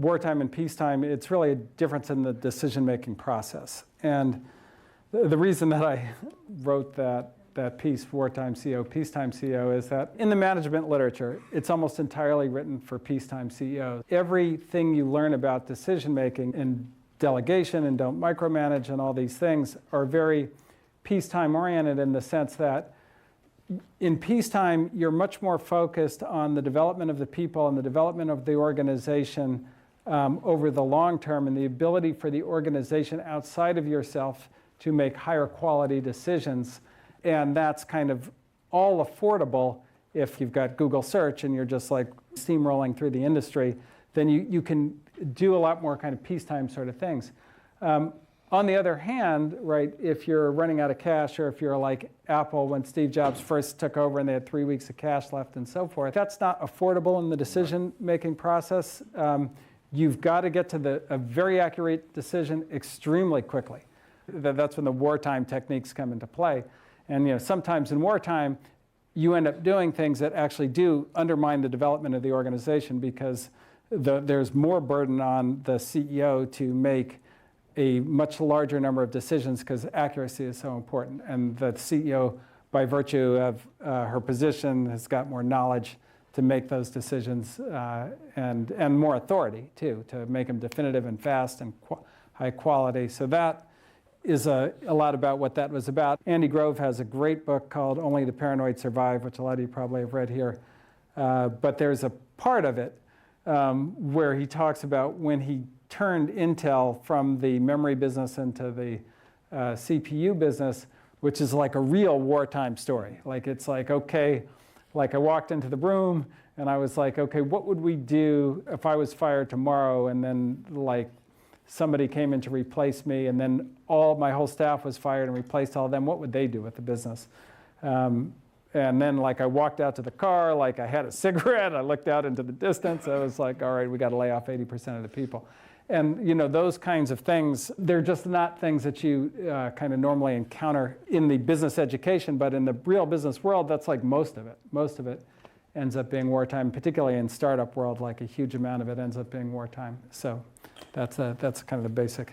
wartime and peacetime, it's really a difference in the decision-making process. And the reason that I wrote that piece, Wartime CEO, Peacetime CEO, is that in the management literature, it's almost entirely written for peacetime CEOs. Everything you learn about decision-making and delegation and don't micromanage and all these things are very peacetime-oriented in the sense that in peacetime, you're much more focused on the development of the people and the development of the organization over the long term, and the ability for the organization outside of yourself to make higher quality decisions. And that's kind of all affordable if you've got Google search and you're just like steamrolling through the industry, then you can do a lot more kind of peacetime sort of things. On the other hand, right, if you're running out of cash, or if you're like Apple when Steve Jobs first took over and they had 3 weeks of cash left and so forth, that's not affordable in the decision-making process. You've got to get to a very accurate decision extremely quickly. That's when the wartime techniques come into play. And sometimes in wartime, you end up doing things that actually do undermine the development of the organization because there's more burden on the CEO to make a much larger number of decisions because accuracy is so important. And the CEO, by virtue of her position, has got more knowledge to make those decisions and more authority, too, to make them definitive and fast and high quality. So that is a lot about what that was about. Andy Grove has a great book called Only the Paranoid Survive, which a lot of you probably have read here. But there's a part of it where he talks about when he turned Intel from the memory business into the CPU business, which is like a real wartime story. Like it's like, okay, like I walked into the room and I was like, okay, what would we do if I was fired tomorrow and then like somebody came in to replace me and then my whole staff was fired and replaced all of them, what would they do with the business? And then like I walked out to the car, like I had a cigarette, I looked out into the distance, I was like, all right, we got to lay off 80% of the people. And those kinds of things, they're just not things that you kind of normally encounter in the business education, but in the real business world, that's like most of it. Most of it ends up being wartime, particularly in startup world, like a huge amount of it ends up being wartime. So that's kind of the basic.